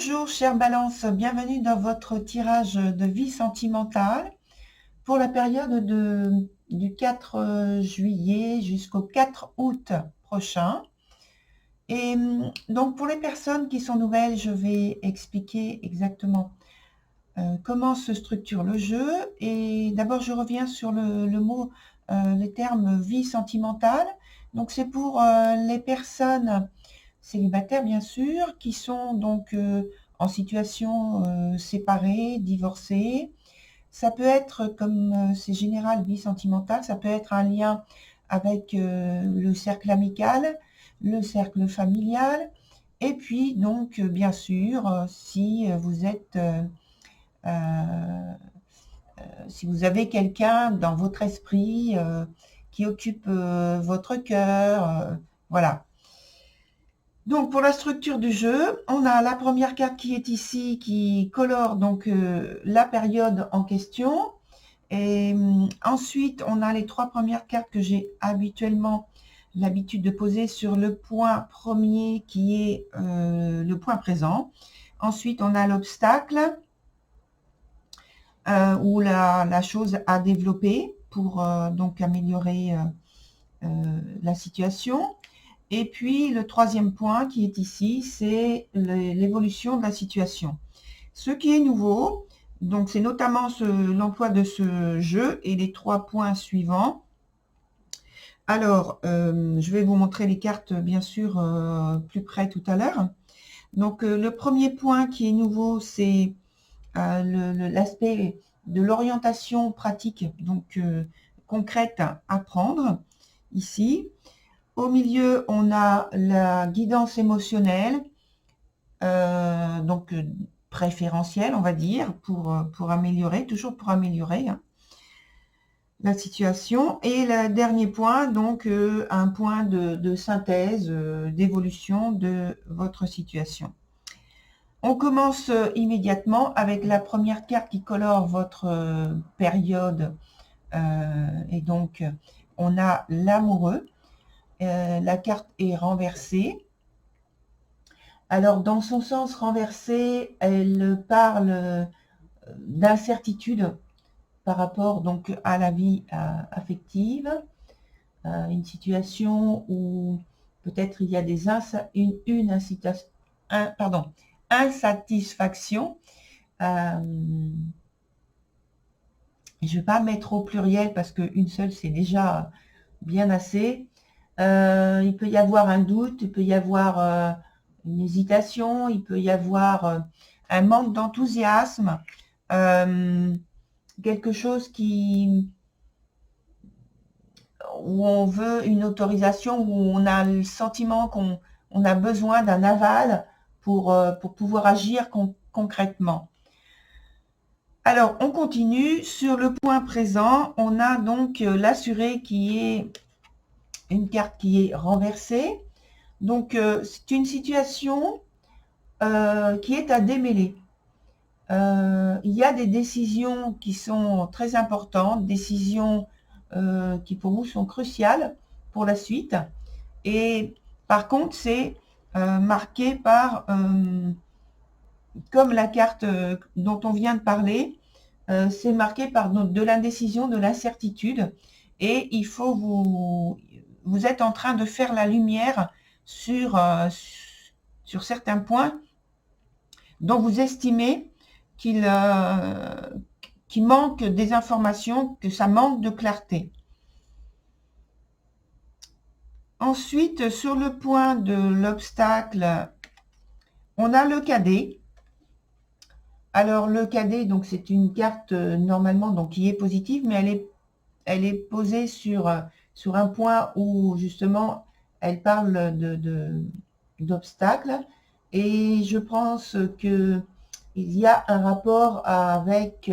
Bonjour chère Balance, bienvenue dans votre tirage de vie sentimentale pour la période du 4 juillet jusqu'au 4 août prochain. Et donc pour les personnes qui sont nouvelles, je vais expliquer exactement comment se structure le jeu. Et d'abord je reviens sur le terme vie sentimentale. Donc c'est pour les personnes célibataires bien sûr, qui sont donc en situation séparée, divorcée. Ça peut être, comme c'est général, vie sentimentale, ça peut être un lien avec le cercle amical, le cercle familial, et puis donc bien sûr, euh, si vous avez quelqu'un dans votre esprit qui occupe votre cœur, voilà. Donc pour la structure du jeu, on a la première carte qui est ici, qui colore donc la période en question. Et ensuite, on a les trois premières cartes que j'ai habituellement l'habitude de poser sur le point premier qui est le point présent. Ensuite, on a l'obstacle ou la chose à développer pour donc améliorer la situation. Et puis, le troisième point qui est ici, c'est l'évolution de la situation. Ce qui est nouveau, donc c'est notamment l'emploi de ce jeu et les trois points suivants. Alors, je vais vous montrer les cartes, bien sûr, plus près tout à l'heure. Donc, le premier point qui est nouveau, c'est l'aspect de l'orientation pratique, donc concrète à prendre, ici. Au milieu, on a la guidance émotionnelle, donc préférentielle, on va dire, pour améliorer, toujours pour améliorer la situation. Et le dernier point, donc un point de synthèse, d'évolution de votre situation. On commence immédiatement avec la première carte qui colore votre période. Et donc, on a l'amoureux. La carte est renversée. Alors, dans son sens renversé, elle parle d'incertitude par rapport donc à la vie affective, une situation où peut-être il y a une insatisfaction. Je ne vais pas mettre au pluriel parce qu'une seule, c'est déjà bien assez. Il peut y avoir un doute, il peut y avoir une hésitation, il peut y avoir un manque d'enthousiasme, quelque chose où on veut une autorisation, où on a le sentiment qu'on a besoin d'un aval pour pouvoir agir concrètement. Alors, on continue. Sur le point présent, on a donc l'assuré qui est une carte qui est renversée. Donc, c'est une situation qui est à démêler. Il y a des décisions qui sont très importantes, décisions qui pour vous sont cruciales pour la suite. Et par contre, c'est marqué par, comme la carte dont on vient de parler, c'est marqué par de l'indécision, de l'incertitude. Et il faut vous êtes en train de faire la lumière sur certains points dont vous estimez qu'il manque des informations, que ça manque de clarté. Ensuite, sur le point de l'obstacle, on a le cadet. Alors, le cadet, donc c'est une carte normalement donc, qui est positive, mais elle est posée sur un point où justement elle parle d'obstacle. Et je pense qu'il y a un rapport avec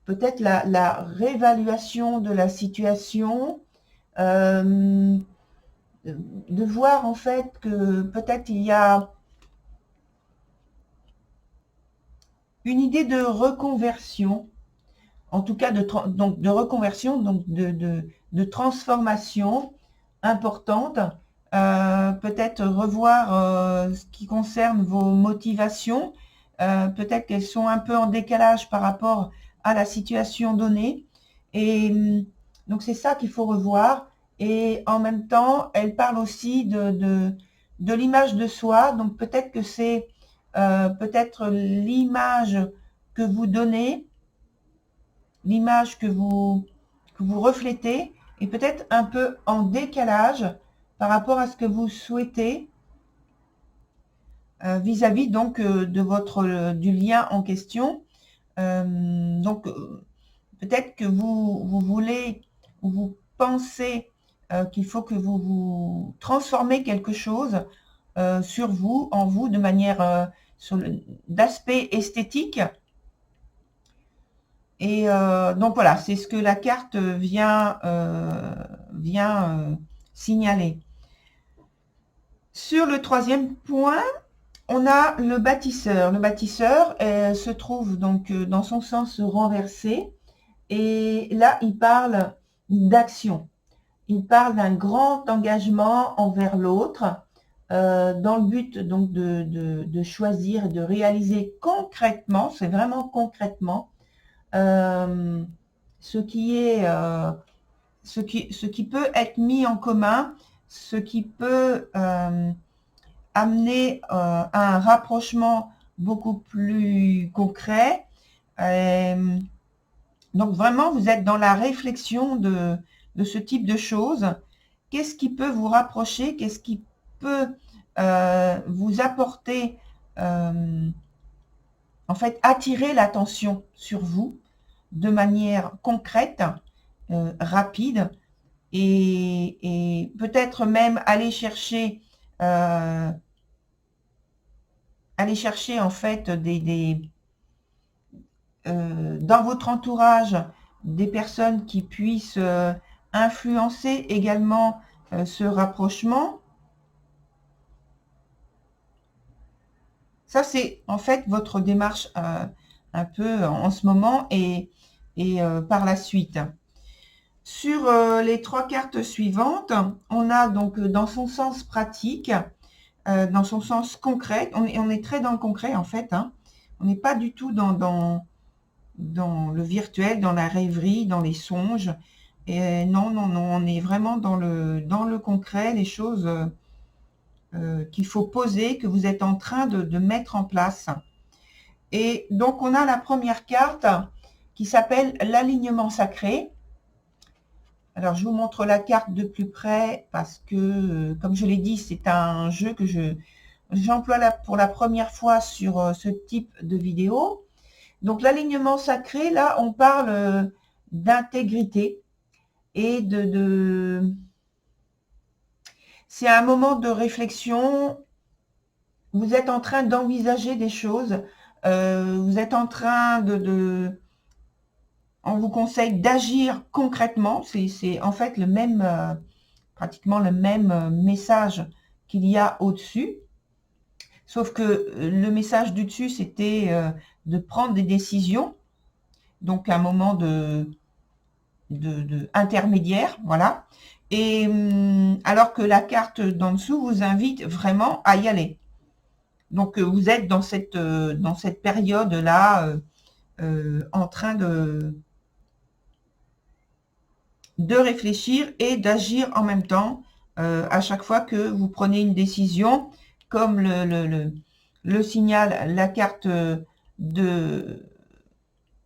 peut-être la réévaluation de la situation, de voir en fait que peut-être il y a une idée de reconversion, en tout cas de reconversion, donc de transformation importante peut-être revoir ce qui concerne vos motivations. Peut-être qu'elles sont un peu en décalage par rapport à la situation donnée. Et donc, c'est ça qu'il faut revoir. Et en même temps, elle parle aussi de l'image de soi. Donc, peut-être que c'est peut-être l'image que vous donnez, l'image que vous reflétez, est peut-être un peu en décalage par rapport à ce que vous souhaitez vis-à-vis donc de votre du lien en question. Donc peut-être que vous voulez ou vous pensez qu'il faut que vous transformez quelque chose sur vous, en vous, de manière d'aspect esthétique. Et donc voilà, c'est ce que la carte vient signaler. Sur le troisième point, on a le bâtisseur. Le bâtisseur se trouve donc dans son sens renversé. Et là, il parle d'action. Il parle d'un grand engagement envers l'autre, dans le but donc de choisir et de réaliser concrètement, c'est vraiment concrètement, ce qui peut être mis en commun, ce qui peut amener à un rapprochement beaucoup plus concret. Donc vraiment, vous êtes dans la réflexion de ce type de choses. Qu'est-ce qui peut vous rapprocher? Qu'est-ce qui peut vous apporter, en fait, attirer l'attention sur vous de manière concrète, rapide, et peut-être même aller chercher en fait dans votre entourage des personnes qui puissent influencer également ce rapprochement. Ça, c'est en fait votre démarche un peu en ce moment et par la suite. Sur les trois cartes suivantes, on a donc dans son sens pratique, dans son sens concret, on est très dans le concret en fait, hein. On n'est pas du tout dans le virtuel, dans la rêverie, dans les songes. Et non, on est vraiment dans le concret, les choses qu'il faut poser, que vous êtes en train de mettre en place. Et donc, on a la première carte qui s'appelle l'alignement sacré. Alors, je vous montre la carte de plus près parce que, comme je l'ai dit, c'est un jeu que j'emploie pour la première fois sur ce type de vidéo. Donc, l'alignement sacré, là, on parle d'intégrité et c'est un moment de réflexion. Vous êtes en train d'envisager des choses. Vous êtes en train on vous conseille d'agir concrètement. C'est en fait le même, pratiquement le même message qu'il y a au-dessus. Sauf que le message du dessus, c'était de prendre des décisions. Donc, un moment intermédiaire, voilà. Et alors que la carte d'en dessous vous invite vraiment à y aller. Donc, vous êtes dans cette période-là en train de réfléchir et d'agir en même temps à chaque fois que vous prenez une décision, comme le signale la carte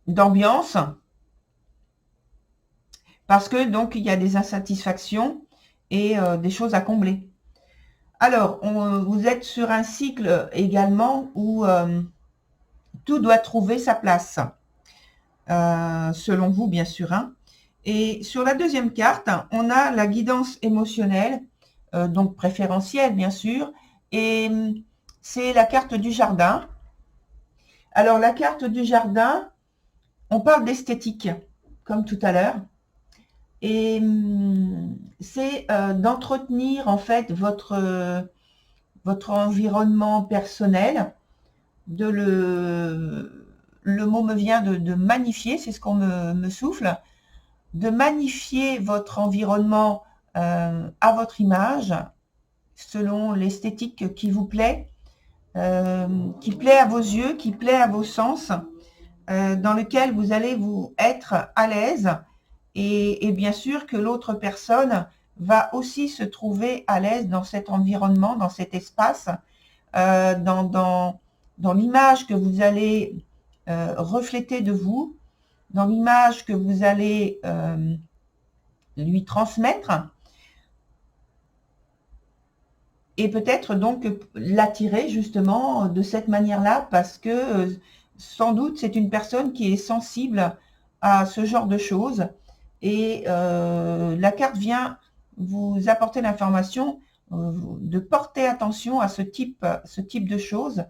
d'ambiance, parce que donc il y a des insatisfactions et des choses à combler. Alors, vous êtes sur un cycle également où tout doit trouver sa place, selon vous bien sûr, hein. Et sur la deuxième carte, on a la guidance émotionnelle, donc préférentielle bien sûr, et c'est la carte du jardin. Alors la carte du jardin, on parle d'esthétique, comme tout à l'heure, et c'est d'entretenir en fait votre environnement personnel, le mot me vient de magnifier, c'est ce qu'on me souffle, de magnifier votre environnement à votre image, selon l'esthétique qui vous plaît, qui plaît à vos yeux, qui plaît à vos sens, dans lequel vous allez vous être à l'aise et bien sûr que l'autre personne va aussi se trouver à l'aise dans cet environnement, dans cet espace, dans l'image que vous allez refléter de vous, dans l'image que vous allez lui transmettre, et peut-être donc l'attirer justement de cette manière-là, parce que sans doute c'est une personne qui est sensible à ce genre de choses, et la carte vient vous apporter l'information de porter attention à ce type de choses,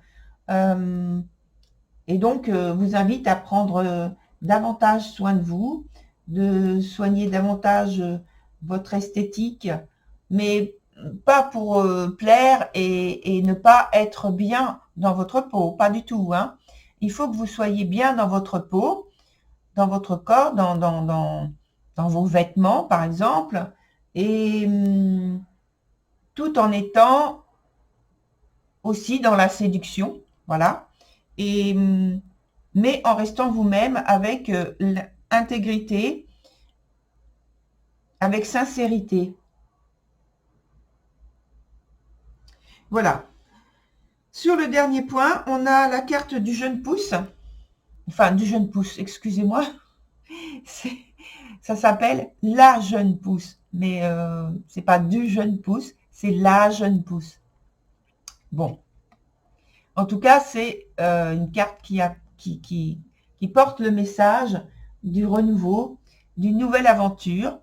et donc vous invite à prendre davantage soin de vous, de soigner davantage votre esthétique, mais pas pour plaire et ne pas être bien dans votre peau, pas du tout, hein. Il faut que vous soyez bien dans votre peau, dans votre corps, dans vos vêtements, par exemple, et tout en étant aussi dans la séduction, voilà, et, mais en restant vous-même avec l'intégrité, avec sincérité. Voilà. Sur le dernier point, on a la carte du jeune pousse. Enfin, du jeune pousse, excusez-moi. Ça s'appelle la jeune pousse. Mais c'est pas du jeune pousse, c'est la jeune pousse. Bon. En tout cas, c'est une carte qui porte le message du renouveau, d'une nouvelle aventure.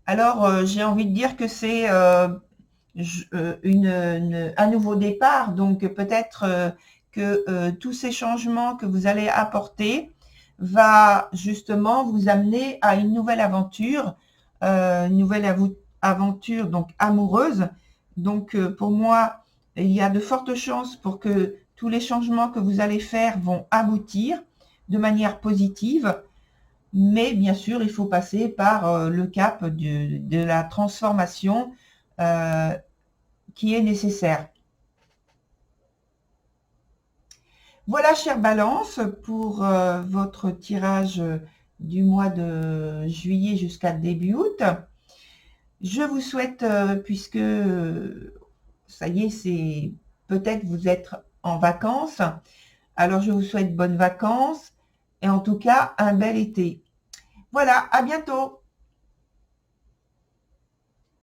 Alors, j'ai envie de dire que c'est un nouveau départ, donc peut-être que tous ces changements que vous allez apporter va justement vous amener à une nouvelle aventure donc amoureuse. Donc pour moi, il y a de fortes chances pour que tous les changements que vous allez faire vont aboutir de manière positive, mais bien sûr, il faut passer par le cap de la transformation qui est nécessaire. Voilà, chère Balance, pour votre tirage du mois de juillet jusqu'à début août. Je vous souhaite, puisque ça y est, c'est peut-être vous êtes en vacances, alors je vous souhaite bonnes vacances et en tout cas un bel été. Voilà, à bientôt.